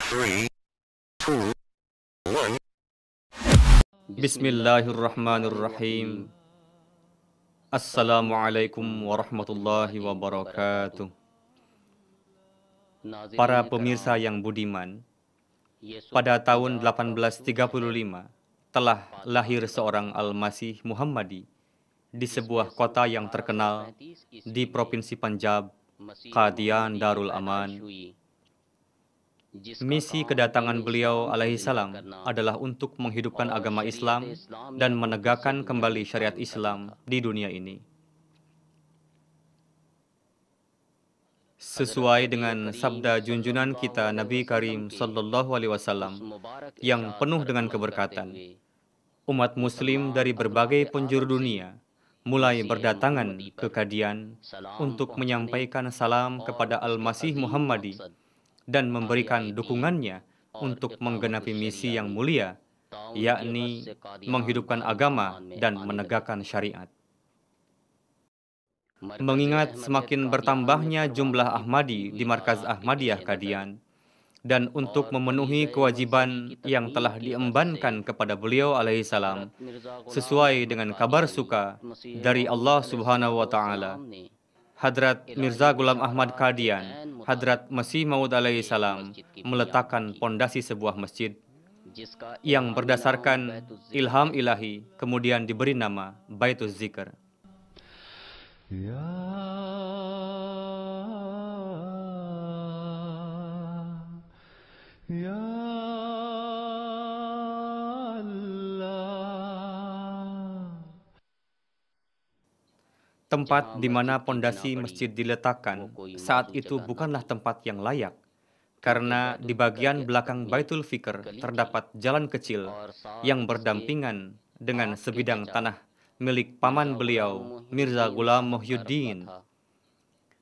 3, 2, 1. Bismillahirrahmanirrahim. Assalamualaikum warahmatullahi wabarakatuh. Para pemirsa yang budiman, pada tahun 1835 telah lahir seorang Al-Masih Muhammadi di sebuah kota yang terkenal di Provinsi Punjab, Qadian Darul Aman. Misi kedatangan beliau alaihissalam adalah untuk menghidupkan agama Islam dan menegakkan kembali syariat Islam di dunia ini. Sesuai dengan sabda junjunan kita Nabi Karim Sallallahu Alaihi Wasallam yang penuh dengan keberkatan, umat Muslim dari berbagai penjuru dunia mulai berdatangan ke Qadian untuk menyampaikan salam kepada Al-Masih Muhammadi dan memberikan dukungannya untuk menggenapi misi yang mulia, yakni menghidupkan agama dan menegakkan syariat. Mengingat semakin bertambahnya jumlah Ahmadi di Markaz Ahmadiyah Qadian, dan untuk memenuhi kewajiban yang telah diembankan kepada beliau alaihissalam, sesuai dengan kabar suka dari Allah Subhanahu wa Ta'ala, Hadrat Mirza Ghulam Ahmad Qadian, Hadrat Masih Maud alaihissalam meletakkan pondasi sebuah masjid yang berdasarkan ilham ilahi kemudian diberi nama Baitul Zikr. Ya Allah. Tempat di mana pondasi masjid diletakkan saat itu bukanlah tempat yang layak, karena di bagian belakang Baitul Fikr terdapat jalan kecil yang berdampingan dengan sebidang tanah milik paman beliau, Mirza Ghulam Muhyiddin.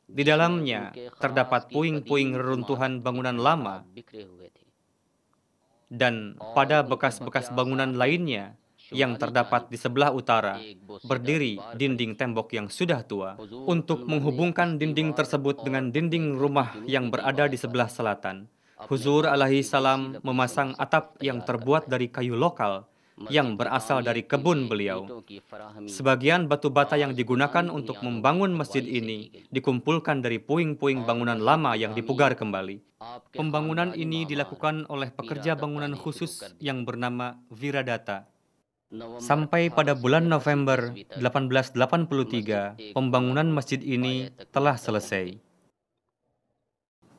Di dalamnya terdapat puing-puing reruntuhan bangunan lama, dan pada bekas-bekas bangunan lainnya yang terdapat di sebelah utara, berdiri dinding tembok yang sudah tua. Untuk menghubungkan dinding tersebut dengan dinding rumah yang berada di sebelah selatan, Huzur alaihi salam memasang atap yang terbuat dari kayu lokal yang berasal dari kebun beliau. Sebagian batu bata yang digunakan untuk membangun masjid ini dikumpulkan dari puing-puing bangunan lama yang dipugar kembali. Pembangunan ini dilakukan oleh pekerja bangunan khusus yang bernama Viradata. Sampai pada bulan November 1883, pembangunan masjid ini telah selesai.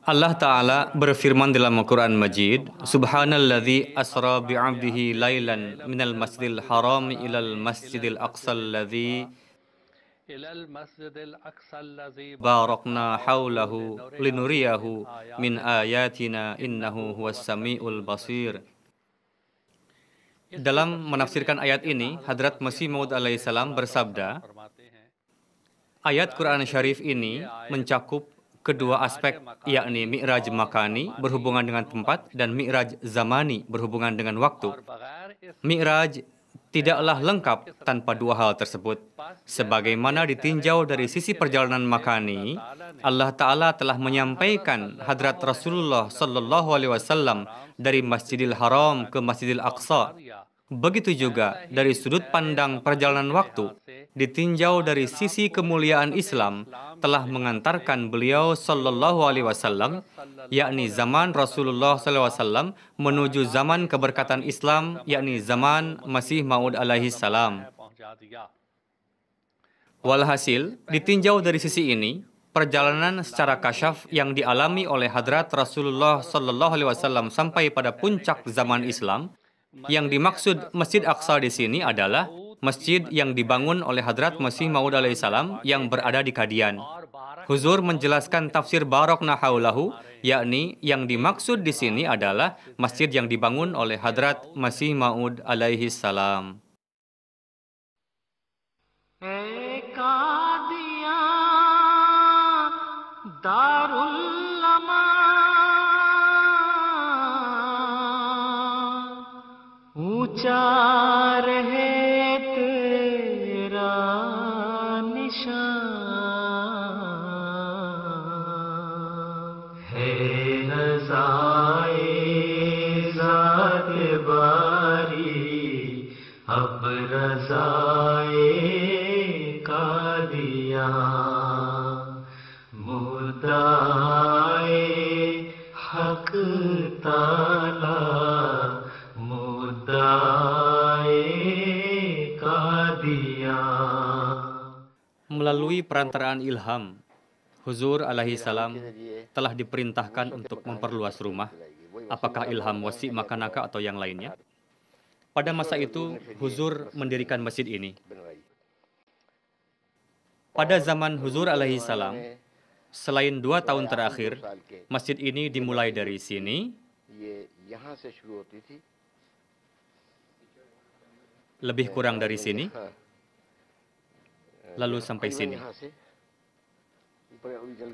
Allah Ta'ala berfirman dalam Al-Quran Majid, Subhanalladzi asra bi'abdihi laylan minal masjidil haram ilal masjidil aqsa alladzi barakna hawlahu linuriyahu min ayatina innahu huwas sami'ul basir. Dalam menafsirkan ayat ini, Hadrat Masih Maud alaihissalam bersabda, ayat Quran Syarif ini mencakup kedua aspek, yakni Mi'raj Makani berhubungan dengan tempat dan Mi'raj Zamani berhubungan dengan waktu. Mi'raj tidaklah lengkap tanpa dua hal tersebut. Sebagaimana ditinjau dari sisi perjalanan Makani, Allah Ta'ala telah menyampaikan Hadrat Rasulullah Sallallahu Alaihi Wasallam dari Masjidil Haram ke Masjidil Aqsa. Begitu juga dari sudut pandang perjalanan waktu, ditinjau dari sisi kemuliaan Islam, telah mengantarkan beliau Sallallahu Alaihi Wasallam, yakni zaman Rasulullah Sallallahu Alaihi Wasallam, menuju zaman keberkatan Islam, yakni zaman Masih Maud alaihi salam. Walhasil, ditinjau dari sisi ini, perjalanan secara kasyaf yang dialami oleh Hadrat Rasulullah Sallallahu Alaihi Wasallam sampai pada puncak zaman Islam, yang dimaksud Masjid Aqsa di sini adalah masjid yang dibangun oleh Hadrat Masih Maud alaihissalam yang berada di Qadian. Huzur menjelaskan tafsir barakna haulahu, yakni yang dimaksud di sini adalah masjid yang dibangun oleh Hadrat Masih Maud alaihissalam. ऊंचा रहे तेरा निशान है नज़ाए ताला मुद्दाए का दिया. Melalui perantaraan ilham, Huzur alaihi salam telah diperintahkan untuk memperluas rumah, apakah ilham wasi makanaka atau yang lainnya. Pada masa itu, Huzur mendirikan masjid ini. Pada zaman Huzur alaihi salam, selain 2 tahun terakhir, masjid ini dimulai dari sini, lebih kurang dari sini, lalu sampai sini.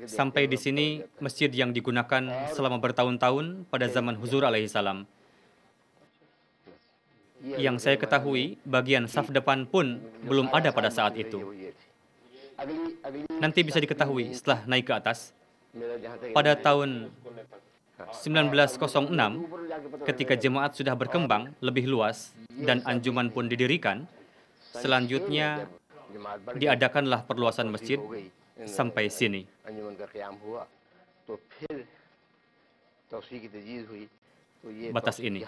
Sampai di sini, masjid yang digunakan selama bertahun-tahun pada zaman Huzur alaihi salam. Yang saya ketahui, bagian saf depan pun belum ada pada saat itu. Nanti bisa diketahui setelah naik ke atas. Pada tahun 1906, ketika jemaat sudah berkembang lebih luas dan anjuman pun didirikan, selanjutnya diadakanlah perluasan masjid sampai sini. Batas ini.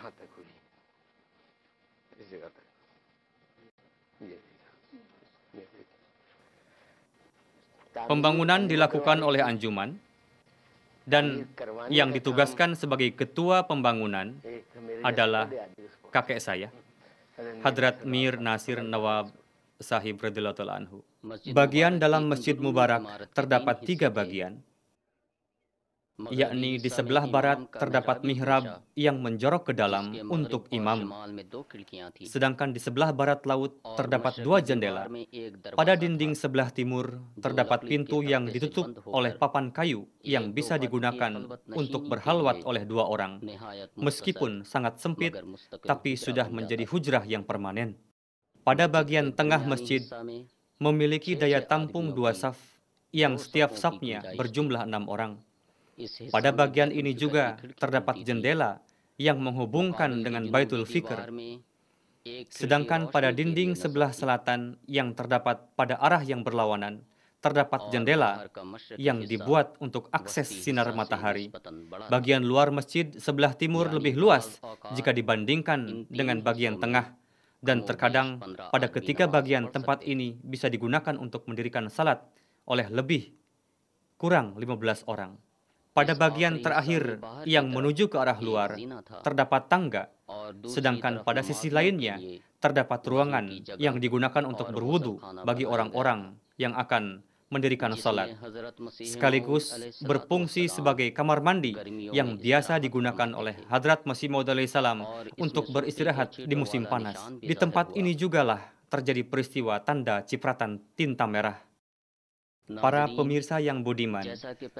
Pembangunan dilakukan oleh anjuman dan yang ditugaskan sebagai ketua pembangunan adalah kakek saya, Hadrat Mir Nasir Nawab Sahib radhiyallahu ta'ala anhu. Bagian dalam Masjid Mubarak terdapat 3 bagian, yakni di sebelah barat terdapat mihrab yang menjorok ke dalam untuk imam. Sedangkan di sebelah barat laut terdapat 2 jendela. Pada dinding sebelah timur terdapat pintu yang ditutup oleh papan kayu yang bisa digunakan untuk berhalwat oleh 2 orang. Meskipun sangat sempit, tapi sudah menjadi hujrah yang permanen. Pada bagian tengah masjid memiliki daya tampung 2 saf yang setiap safnya berjumlah 6 orang. Pada bagian ini juga terdapat jendela yang menghubungkan dengan Baitul Fikr. Sedangkan pada dinding sebelah selatan yang terdapat pada arah yang berlawanan, terdapat jendela yang dibuat untuk akses sinar matahari. Bagian luar masjid sebelah timur lebih luas jika dibandingkan dengan bagian tengah. Dan terkadang pada ketiga bagian tempat ini bisa digunakan untuk mendirikan salat oleh lebih kurang 15 orang. Pada bagian terakhir yang menuju ke arah luar, terdapat tangga, sedangkan pada sisi lainnya terdapat ruangan yang digunakan untuk berwudu bagi orang-orang yang akan mendirikan salat, sekaligus berfungsi sebagai kamar mandi yang biasa digunakan oleh Hadrat Masih Maud alaihi salam untuk beristirahat di musim panas. Di tempat ini jugalah terjadi peristiwa tanda cipratan tinta merah. Para pemirsa yang budiman,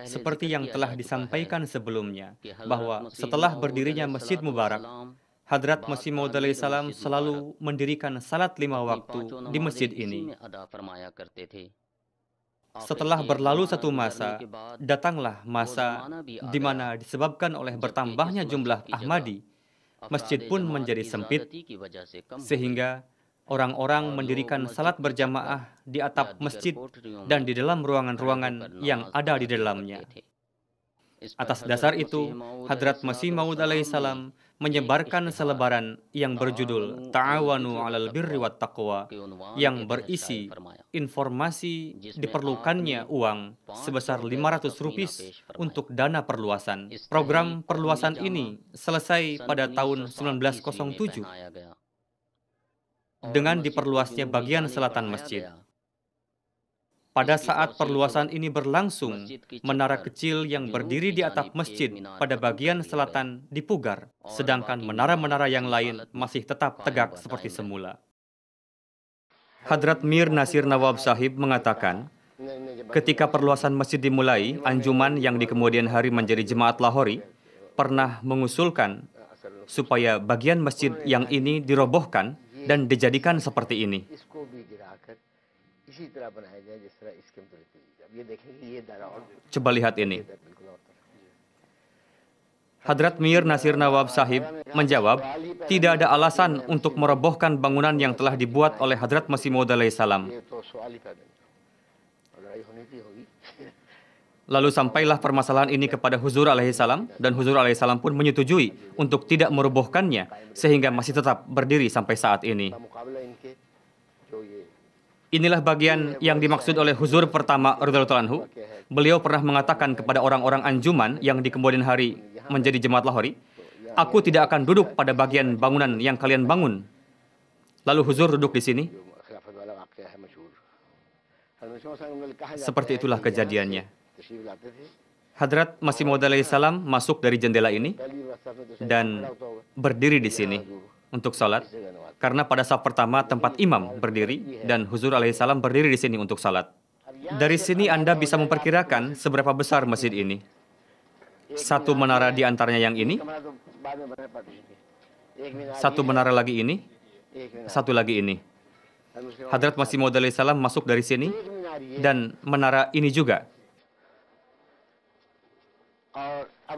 seperti yang telah disampaikan sebelumnya, bahwa setelah berdirinya Masjid Mubarak, Hadrat Masih Maud alaihi salam selalu mendirikan salat 5 waktu di masjid ini. Setelah berlalu satu masa, datanglah masa di mana disebabkan oleh bertambahnya jumlah Ahmadi, masjid pun menjadi sempit, sehingga orang-orang mendirikan salat berjamaah di atap masjid dan di dalam ruangan-ruangan yang ada di dalamnya. Atas dasar itu, Hadrat Masih Maud alaihi salam menyebarkan selebaran yang berjudul Ta'awanu 'alal birri wat taqwa yang berisi informasi diperlukannya uang sebesar 500 rupiah untuk dana perluasan. Program perluasan ini selesai pada tahun 1907 dengan diperluasnya bagian selatan masjid. Pada saat perluasan ini berlangsung, menara kecil yang berdiri di atap masjid pada bagian selatan dipugar, sedangkan menara-menara yang lain masih tetap tegak seperti semula. Hadrat Mir Nasir Nawab Sahib mengatakan, ketika perluasan masjid dimulai, anjuman yang di kemudian hari menjadi Jemaat Lahori pernah mengusulkan supaya bagian masjid yang ini dirobohkan dan dijadikan seperti ini. Coba lihat ini. Hadrat Mir Nasir Nawab Sahib menjawab, tidak ada alasan untuk merobohkan bangunan yang telah dibuat oleh Hadrat Masih Maud alaihi salam. Lalu sampailah permasalahan ini kepada Huzur alaihissalam, dan Huzur alaihissalam pun menyetujui untuk tidak merobohkannya, sehingga masih tetap berdiri sampai saat ini. Inilah bagian yang dimaksud oleh Huzur pertama radhiyallahu anhu. Beliau pernah mengatakan kepada orang-orang anjuman yang di kemudian hari menjadi jemaat Lahori, "Aku tidak akan duduk pada bagian bangunan yang kalian bangun." Lalu Huzur duduk di sini. Seperti itulah kejadiannya. Hadrat Masih Maud alaihissalam masuk dari jendela ini dan berdiri di sini untuk salat, karena pada saf pertama tempat imam berdiri dan Huzur alaihissalam berdiri di sini untuk salat. Dari sini Anda bisa memperkirakan seberapa besar masjid ini. Satu menara di antaranya yang ini, satu menara lagi ini, satu lagi ini. Hadrat Masih Maud alaihissalam masuk dari sini dan menara ini juga.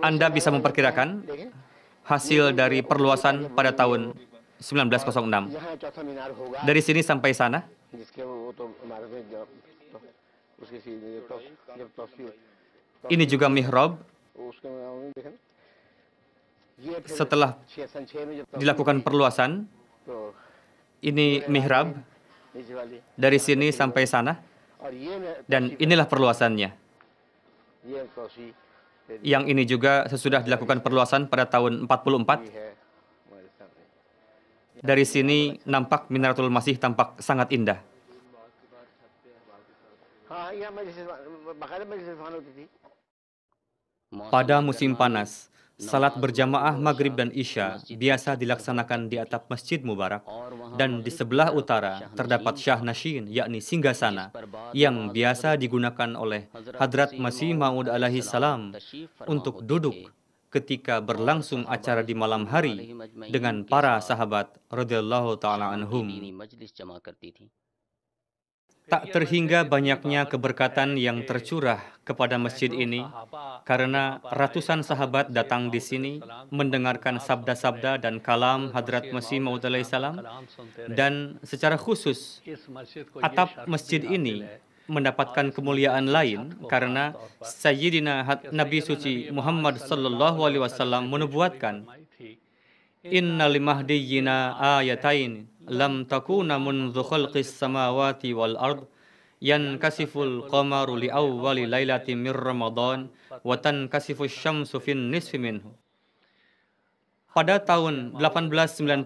Anda bisa memperkirakan hasil dari perluasan pada tahun 1906. Dari sini sampai sana, ini juga mihrab. Setelah dilakukan perluasan, ini mihrab. Dari sini sampai sana, dan inilah perluasannya. Yang ini juga sesudah dilakukan perluasan pada tahun 44. Dari sini nampak Minaratul Masih tampak sangat indah. Pada musim panas, salat berjamaah maghrib dan isya biasa dilaksanakan di atap Masjid Mubarak, dan di sebelah utara terdapat Syah Nashin, yakni singgasana, yang biasa digunakan oleh Hadrat Masih Maud alaihissalam untuk duduk ketika berlangsung acara di malam hari dengan para sahabat radhiyallahu ta'ala anhum. Tak terhingga banyaknya keberkatan yang tercurah kepada masjid ini, karena ratusan sahabat datang di sini mendengarkan sabda-sabda dan kalam Hadrat Masih Maud alaihissalam, dan secara khusus atap masjid ini mendapatkan kemuliaan lain karena Sayyidina Nabi Suci Muhammad sallallahu alaihi wasallam menubuatkan, "Inna limahdiyina ayatain lam takuna mundhu khalqis samawati wal ard yankasiful qamaru li awwali lailatin min Ramadan wa tankasifus syamsu fin nisfi minhu." Pada tahun 1891,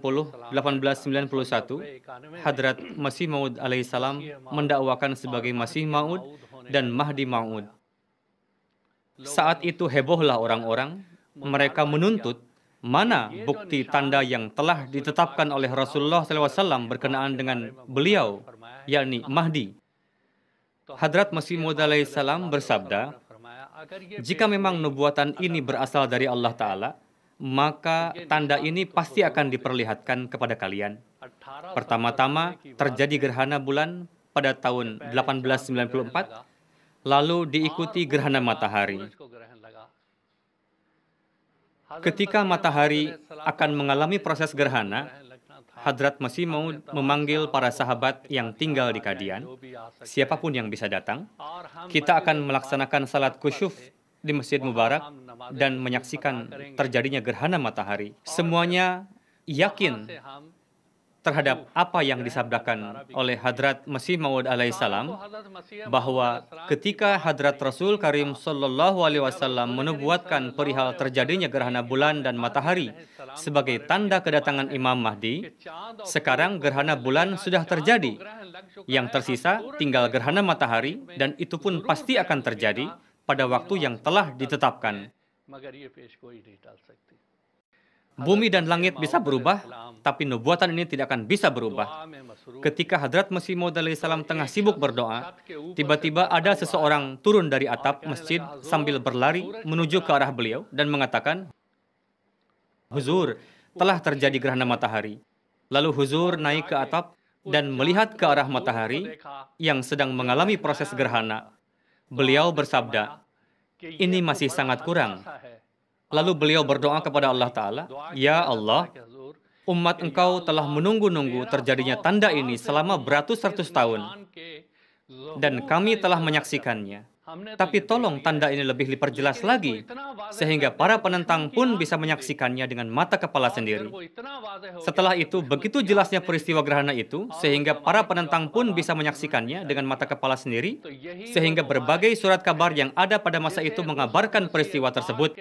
Hadrat Masih Maud alaihissalam mendakwakan sebagai Masih Maud dan Mahdi Maud. Saat itu hebohlah orang-orang, mereka menuntut mana bukti tanda yang telah ditetapkan oleh Rasulullah SAW berkenaan dengan beliau, yakni Mahdi. Hadrat Masih Maud alaihissalam bersabda, "Jika memang nubuatan ini berasal dari Allah Ta'ala, maka tanda ini pasti akan diperlihatkan kepada kalian. Pertama-tama terjadi gerhana bulan pada tahun 1894, lalu diikuti gerhana matahari. Ketika matahari akan mengalami proses gerhana, Hadrat Masih Maud memanggil para sahabat yang tinggal di Kadian, siapapun yang bisa datang, kita akan melaksanakan salat kusyuf di Masjid Mubarak dan menyaksikan terjadinya gerhana matahari. Semuanya yakin terhadap apa yang disabdakan oleh Hadrat Masih Maud alaihissalam, bahwa ketika Hadrat Rasul Karim sallallahu alaihi wasallam menubuatkan perihal terjadinya gerhana bulan dan matahari sebagai tanda kedatangan Imam Mahdi, sekarang gerhana bulan sudah terjadi. Yang tersisa tinggal gerhana matahari, dan itu pun pasti akan terjadi pada waktu yang telah ditetapkan. Bumi dan langit bisa berubah, tapi nubuatan ini tidak akan bisa berubah." Ketika Hadrat Masih Maud alaihissalam tengah sibuk berdoa, tiba-tiba ada seseorang turun dari atap masjid sambil berlari menuju ke arah beliau dan mengatakan, "Huzur, telah terjadi gerhana matahari." Lalu Huzur naik ke atap dan melihat ke arah matahari yang sedang mengalami proses gerhana. Beliau bersabda, "Ini masih sangat kurang." Lalu beliau berdoa kepada Allah Ta'ala, "Ya Allah, umat engkau telah menunggu-nunggu terjadinya tanda ini selama beratus-ratus tahun, dan kami telah menyaksikannya. Tapi tolong tanda ini lebih diperjelas lagi, sehingga para penentang pun bisa menyaksikannya dengan mata kepala sendiri. Setelah itu, begitu jelasnya peristiwa gerhana itu, sehingga para penentang pun bisa menyaksikannya dengan mata kepala sendiri, sehingga berbagai surat kabar yang ada pada masa itu mengabarkan peristiwa tersebut.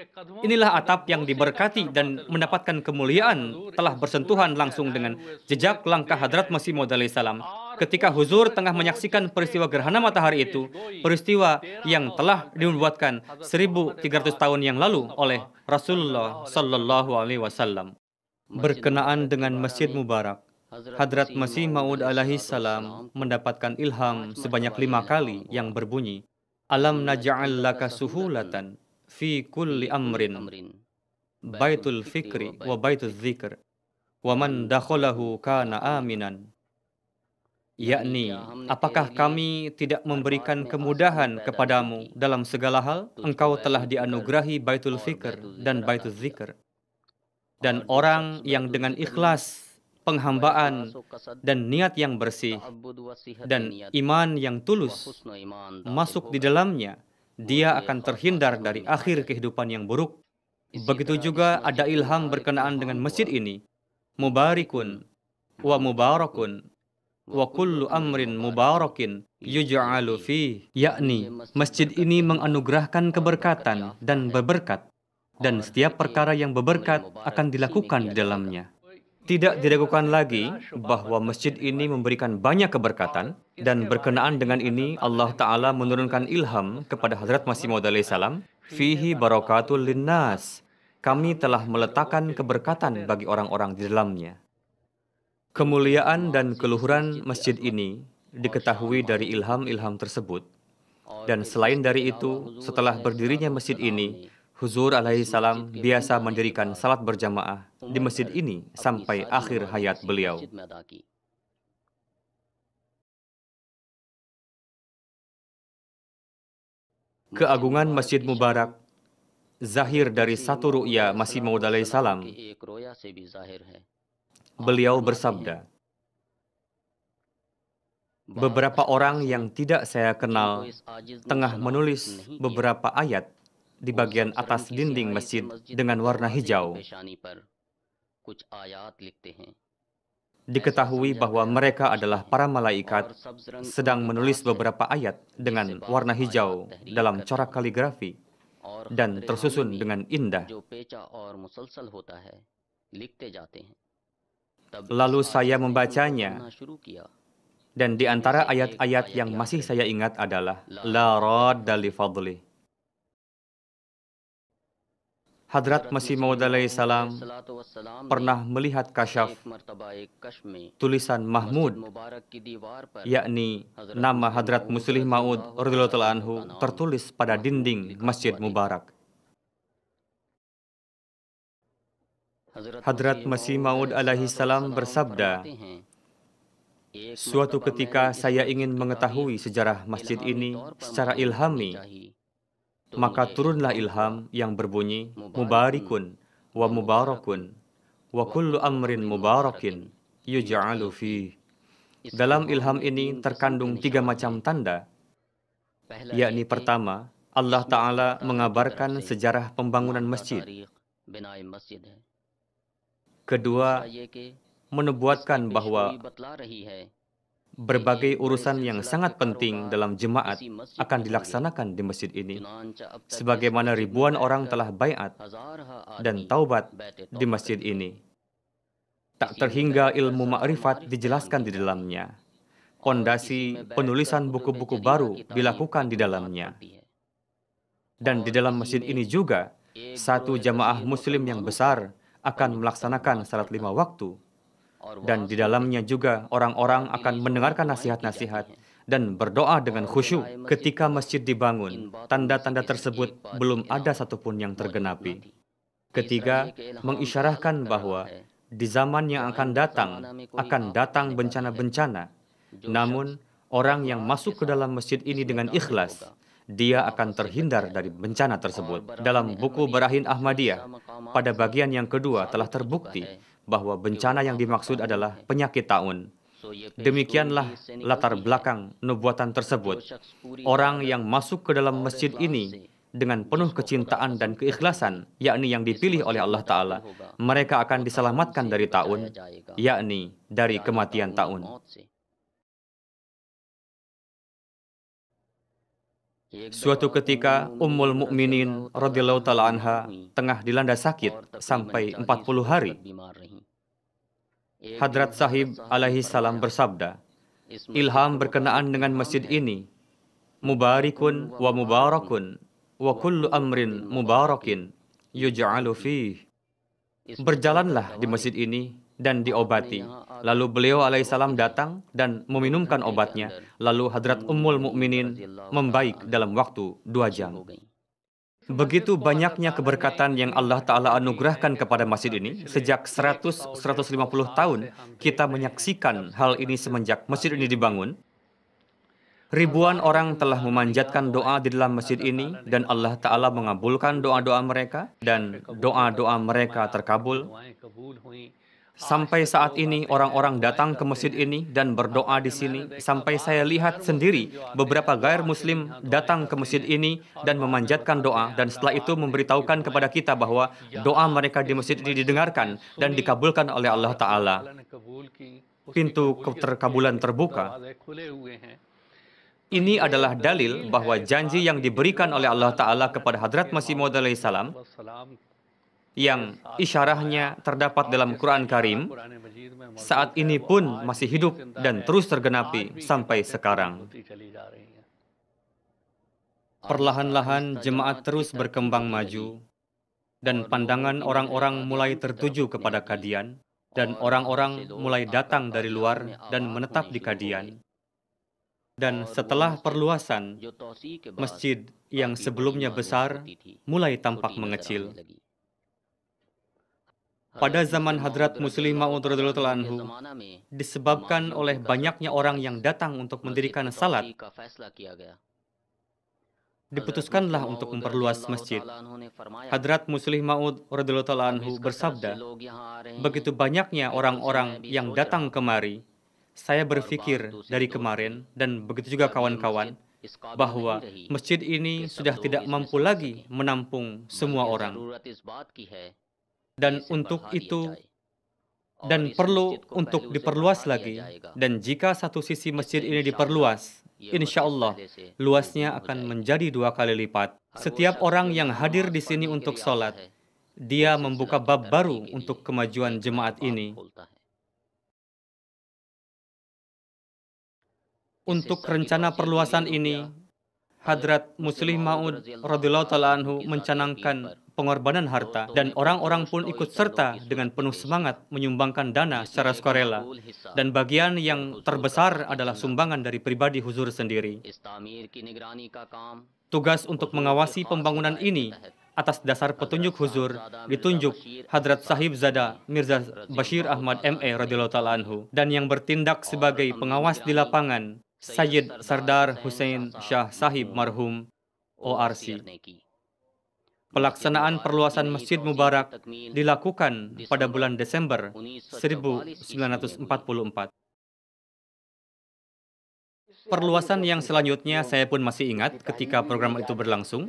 Inilah atap yang diberkati dan mendapatkan kemuliaan telah bersentuhan langsung dengan jejak langkah Hadrat Masih Maud alaihissalam. Ketika huzur tengah menyaksikan peristiwa gerhana matahari itu, peristiwa yang telah dinubuatkan 1300 tahun yang lalu oleh Rasulullah Sallallahu Alaihi Wasallam. Berkenaan dengan Masjid Mubarak, Hadrat Masih Maud alaihissalam mendapatkan ilham sebanyak 5 kali yang berbunyi, Alam naj'al laka suhulatan fi kulli amrin, baitul fikri wa baitul dzikr, wa man dakhalahu kana aminan. Yakni, apakah kami tidak memberikan kemudahan kepadamu dalam segala hal? Engkau telah dianugerahi Baitul Fikr dan Baitul Zikr. Dan orang yang dengan ikhlas, penghambaan, dan niat yang bersih, dan iman yang tulus masuk di dalamnya, dia akan terhindar dari akhir kehidupan yang buruk. Begitu juga ada ilham berkenaan dengan masjid ini. Mubarikun wa mubarakun wa kullu amrin mubarakin yuj'alu fih, yakni masjid ini menganugerahkan keberkatan dan berberkat, dan setiap perkara yang berberkat akan dilakukan di dalamnya. Tidak diragukan lagi bahwa masjid ini memberikan banyak keberkatan, dan berkenaan dengan ini Allah Ta'ala menurunkan ilham kepada Hadrat Masih Maud alaihissalam, fihi barakatul linnas, kami telah meletakkan keberkatan bagi orang-orang di dalamnya. Kemuliaan dan keluhuran masjid ini diketahui dari ilham-ilham tersebut. Dan selain dari itu, setelah berdirinya masjid ini, Huzur alaihissalam biasa mendirikan salat berjamaah di masjid ini sampai akhir hayat beliau. Keagungan Masjid Mubarak zahir dari satu ru'ya Masih Maud alaihissalam. Beliau bersabda, beberapa orang yang tidak saya kenal tengah menulis beberapa ayat di bagian atas dinding masjid dengan warna hijau. Diketahui bahwa mereka adalah para malaikat sedang menulis beberapa ayat dengan warna hijau dalam corak kaligrafi dan tersusun dengan indah. Lalu saya membacanya, dan di antara ayat-ayat yang masih saya ingat adalah La radda li fadlih. Hadrat Masih Maud alaihissalam pernah melihat kasyaf tulisan Mahmud, yakni nama Hadrat Muslih Maud radhiyallahu anhu tertulis pada dinding Masjid Mubarak. Hadrat Masih Maud alaihissalam bersabda, suatu ketika saya ingin mengetahui sejarah masjid ini secara ilhami, maka turunlah ilham yang berbunyi, Mubarikun wa mubarakun wa kullu amrin mubarakin yuj'alu fih. Dalam ilham ini terkandung 3 macam tanda, yakni pertama, Allah Ta'ala mengabarkan sejarah pembangunan masjid. Kedua, menubuatkan bahwa berbagai urusan yang sangat penting dalam jemaat akan dilaksanakan di masjid ini, sebagaimana ribuan orang telah baiat dan taubat di masjid ini. Tak terhingga ilmu ma'rifat dijelaskan di dalamnya. Pondasi penulisan buku-buku baru dilakukan di dalamnya. Dan di dalam masjid ini juga, satu jamaah muslim yang besar akan melaksanakan salat 5 waktu. Dan di dalamnya juga orang-orang akan mendengarkan nasihat-nasihat dan berdoa dengan khusyuk. Ketika masjid dibangun, tanda-tanda tersebut belum ada satupun yang tergenapi. Ketiga, mengisyarahkan bahwa di zaman yang akan datang bencana-bencana. Namun, orang yang masuk ke dalam masjid ini dengan ikhlas, dia akan terhindar dari bencana tersebut. Dalam buku Barahin Ahmadiyah, pada bagian yang kedua telah terbukti bahwa bencana yang dimaksud adalah penyakit taun. Demikianlah latar belakang nubuatan tersebut. Orang yang masuk ke dalam masjid ini dengan penuh kecintaan dan keikhlasan, yakni yang dipilih oleh Allah Ta'ala, mereka akan diselamatkan dari taun, yakni dari kematian taun. Suatu ketika Ummul Mukminin radhiyallahu taala anha tengah dilanda sakit sampai 40 hari. Hadrat Sahib alaihi salam bersabda, ilham berkenaan dengan masjid ini, mubarikun wa mubarakun wa kullu amrin mubarakin yuj'alu fih. Berjalanlah di masjid ini dan diobati. Lalu beliau alaihissalam datang dan meminumkan obatnya. Lalu Hadrat Ummul Mukminin membaik dalam waktu 2 jam. Begitu banyaknya keberkatan yang Allah Ta'ala anugerahkan kepada masjid ini. Sejak 100-150 tahun kita menyaksikan hal ini semenjak masjid ini dibangun. Ribuan orang telah memanjatkan doa di dalam masjid ini dan Allah Ta'ala mengabulkan doa-doa mereka dan doa-doa mereka terkabul. Sampai saat ini orang-orang datang ke masjid ini dan berdoa di sini. Sampai saya lihat sendiri beberapa gair muslim datang ke masjid ini dan memanjatkan doa. Dan setelah itu memberitahukan kepada kita bahwa doa mereka di masjid ini didengarkan dan dikabulkan oleh Allah Ta'ala. Pintu keterkabulan terbuka. Ini adalah dalil bahwa janji yang diberikan oleh Allah Ta'ala kepada Hadrat Masih Maud alaihi salam yang isyarahnya terdapat dalam Quran Karim, saat ini pun masih hidup dan terus tergenapi sampai sekarang. Perlahan-lahan jemaat terus berkembang maju, dan pandangan orang-orang mulai tertuju kepada Qadian, dan orang-orang mulai datang dari luar dan menetap di Qadian. Dan setelah perluasan, masjid yang sebelumnya besar mulai tampak mengecil. Pada zaman Hadrat Muslih Maud radhiyallahu taala anhu, disebabkan oleh banyaknya orang yang datang untuk mendirikan salat, diputuskanlah untuk memperluas masjid. Hadrat Muslih Maud radhiyallahu taala anhu bersabda, begitu banyaknya orang-orang yang datang kemari, saya berpikir dari kemarin dan begitu juga kawan-kawan, bahwa masjid ini sudah tidak mampu lagi menampung semua orang. Dan untuk itu, dan perlu untuk diperluas lagi. Dan jika satu sisi masjid ini diperluas, insya Allah luasnya akan menjadi 2 kali lipat. Setiap orang yang hadir di sini untuk sholat, dia membuka bab baru untuk kemajuan jemaat ini. Untuk rencana perluasan ini, Hadrat Muslih Maud radhiyallahu taala anhu mencanangkan pengorbanan harta, dan orang-orang pun ikut serta dengan penuh semangat menyumbangkan dana secara sukarela, dan bagian yang terbesar adalah sumbangan dari pribadi Huzur sendiri. Tugas untuk mengawasi pembangunan ini atas dasar petunjuk Huzur ditunjuk Hadrat Sahib Zada Mirza Bashir Ahmad M.A. radhiyallahu taala anhu, dan yang bertindak sebagai pengawas di lapangan Sayyid Sardar Hussein Shah Sahib marhum ORC. Pelaksanaan perluasan Masjid Mubarak dilakukan pada bulan Desember 1944. Perluasan yang selanjutnya saya pun masih ingat ketika program itu berlangsung.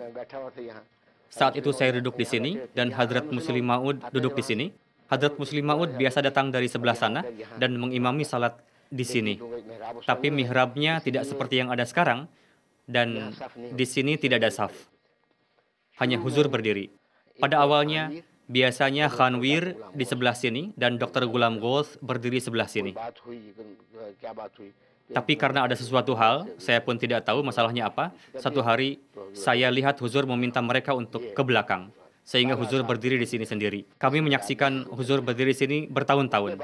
Saat itu saya duduk di sini dan Hadrat Muslih Maud duduk di sini. Hadrat Muslih Maud biasa datang dari sebelah sana dan mengimami salat di sini. Tapi mihrabnya tidak seperti yang ada sekarang, dan di sini tidak ada saf. Hanya Huzur berdiri. Pada awalnya, biasanya Khanwir di sebelah sini dan Dr. Ghulam Ghosh berdiri sebelah sini. Tapi karena ada sesuatu hal, saya pun tidak tahu masalahnya apa. Satu hari, saya lihat Huzur meminta mereka untuk ke belakang, sehingga Huzur berdiri di sini sendiri. Kami menyaksikan Huzur berdiri di sini bertahun-tahun.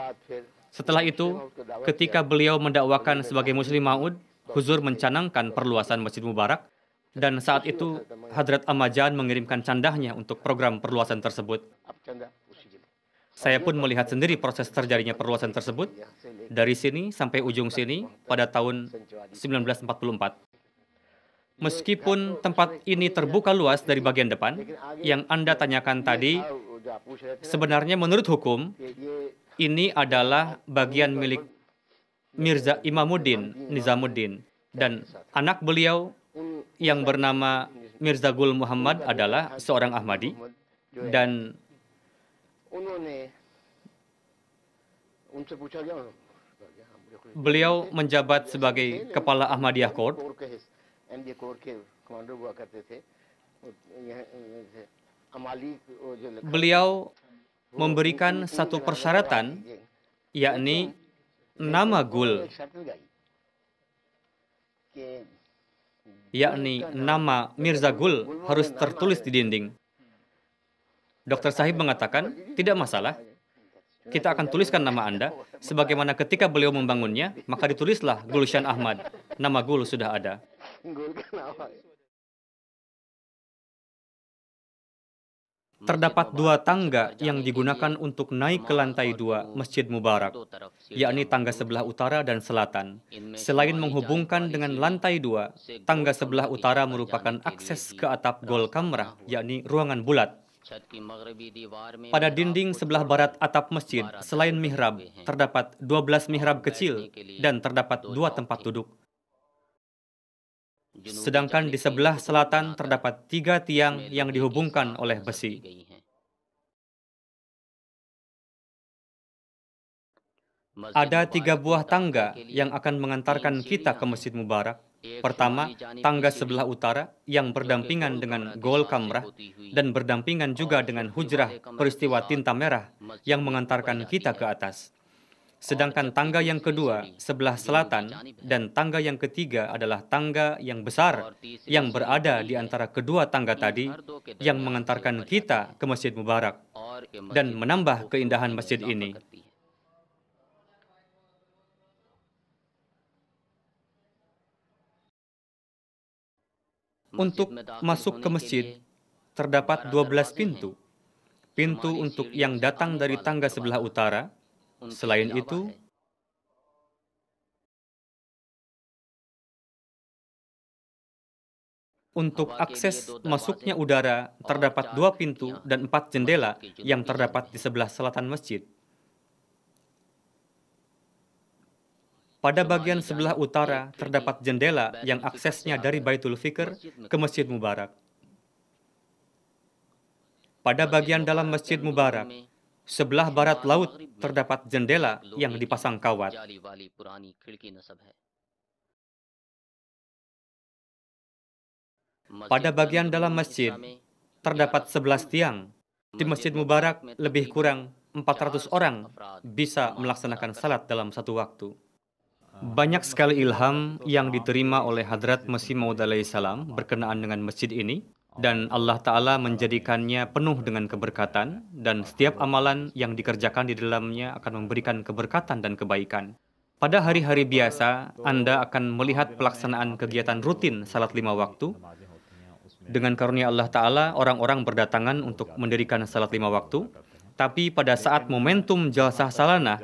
Setelah itu, ketika beliau mendakwakan sebagai Muslih Maud, Huzur mencanangkan perluasan Masjid Mubarak, dan saat itu Hadrat Amajan mengirimkan candahnya untuk program perluasan tersebut. Saya pun melihat sendiri proses terjadinya perluasan tersebut dari sini sampai ujung sini pada tahun 1944. Meskipun tempat ini terbuka luas dari bagian depan, yang Anda tanyakan tadi, sebenarnya menurut hukum, ini adalah bagian milik Mirza Imamuddin Nizamuddin, dan anak beliau yang bernama Mirza Gul Muhammad adalah seorang Ahmadi, dan beliau menjabat sebagai Kepala Ahmadiyah Corps. Beliau memberikan satu persyaratan, yakni nama Gul, yakni nama Mirza Gul harus tertulis di dinding. Dr. Sahib mengatakan, tidak masalah, kita akan tuliskan nama Anda, sebagaimana ketika beliau membangunnya, maka ditulislah Gulshan Ahmad. Nama Gul sudah ada. Terdapat dua tangga yang digunakan untuk naik ke lantai 2 Masjid Mubarak, yakni tangga sebelah utara dan selatan. Selain menghubungkan dengan lantai 2, tangga sebelah utara merupakan akses ke atap Gol Kamrah, yakni ruangan bulat. Pada dinding sebelah barat atap masjid, selain mihrab, terdapat 12 mihrab kecil dan terdapat 2 tempat duduk. Sedangkan di sebelah selatan terdapat 3 tiang yang dihubungkan oleh besi. Ada 3 buah tangga yang akan mengantarkan kita ke Masjid Mubarak. Pertama, tangga sebelah utara yang berdampingan dengan Gol Kamrah dan berdampingan juga dengan hujrah peristiwa tinta merah yang mengantarkan kita ke atas. Sedangkan tangga yang kedua, sebelah selatan, dan tangga yang ketiga adalah tangga yang besar yang berada di antara kedua tangga tadi yang mengantarkan kita ke Masjid Mubarak dan menambah keindahan masjid ini. Untuk masuk ke masjid, terdapat 12 pintu. Pintu untuk yang datang dari tangga sebelah utara. Selain itu, untuk akses masuknya udara, terdapat 2 pintu dan 4 jendela yang terdapat di sebelah selatan masjid. Pada bagian sebelah utara, terdapat jendela yang aksesnya dari Baitul Fikr ke Masjid Mubarak. Pada bagian dalam Masjid Mubarak, sebelah barat laut, terdapat jendela yang dipasang kawat. Pada bagian dalam masjid, terdapat 11 tiang. Di Masjid Mubarak, lebih kurang 400 orang bisa melaksanakan salat dalam satu waktu. Banyak sekali ilham yang diterima oleh Hadrat Masih Maud alaihissalam berkenaan dengan masjid ini, dan Allah Ta'ala menjadikannya penuh dengan keberkatan, dan setiap amalan yang dikerjakan di dalamnya akan memberikan keberkatan dan kebaikan. Pada hari-hari biasa, Anda akan melihat pelaksanaan kegiatan rutin salat 5 waktu. Dengan karunia Allah Ta'ala, orang-orang berdatangan untuk mendirikan salat 5 waktu. Tapi pada saat momentum jalsah salanah,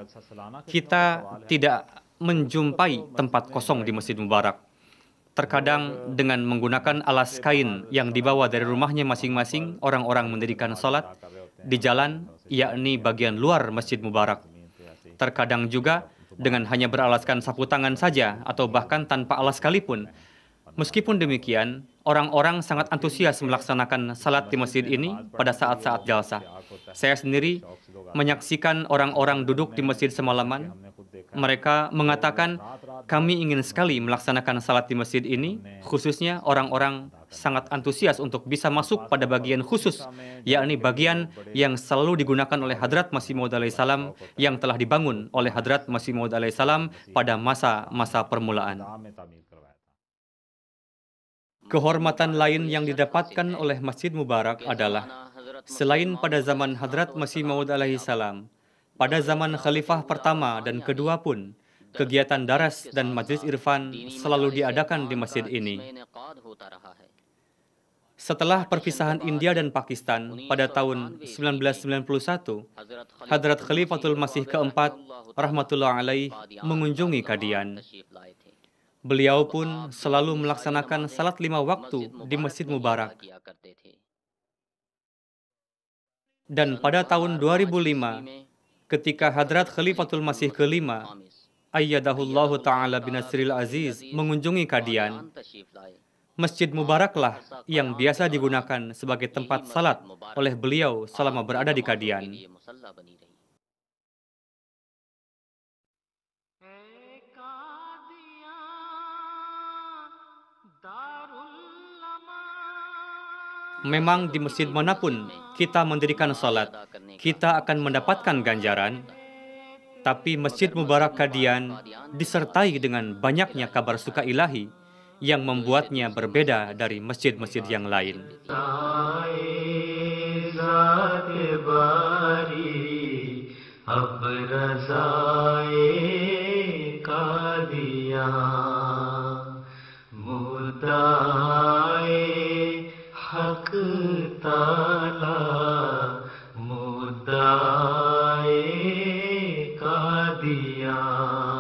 kita tidak menjumpai tempat kosong di Masjid Mubarak. Terkadang dengan menggunakan alas kain yang dibawa dari rumahnya masing-masing, orang-orang mendirikan salat di jalan, yakni bagian luar Masjid Mubarak. Terkadang juga dengan hanya beralaskan sapu tangan saja atau bahkan tanpa alas sekalipun. Meskipun demikian, orang-orang sangat antusias melaksanakan salat di masjid ini pada saat-saat jalsah. Saya sendiri menyaksikan orang-orang duduk di masjid semalaman. Mereka mengatakan, kami ingin sekali melaksanakan salat di masjid ini, khususnya orang-orang sangat antusias untuk bisa masuk pada bagian khusus, yakni bagian yang selalu digunakan oleh Hadrat Masih Maud alaihissalam yang telah dibangun oleh Hadrat Masih Maud alaihissalam pada masa-masa permulaan. Kehormatan lain yang didapatkan oleh Masjid Mubarak adalah, selain pada zaman Hadrat Masih Maud alaihissalam, pada zaman Khalifah pertama dan kedua pun, kegiatan daras dan majlis irfan selalu diadakan di masjid ini. Setelah perpisahan India dan Pakistan pada tahun 1991, Hadrat Khalifatul Masih keempat, rahmatullah alaih, mengunjungi Kadian. Beliau pun selalu melaksanakan salat 5 waktu di Masjid Mubarak. Dan pada tahun 2005, ketika Hadrat Khalifatul Masih kelima, ayyadahullahu ta'ala binasril aziz mengunjungi Kadian, Masjid Mubaraklah yang biasa digunakan sebagai tempat salat oleh beliau selama berada di Kadian. Memang di masjid manapun kita mendirikan salat, kita akan mendapatkan ganjaran. Tapi Masjid Mubarak Kadian disertai dengan banyaknya kabar suka ilahi yang membuatnya berbeda dari masjid-masjid yang lain. दिया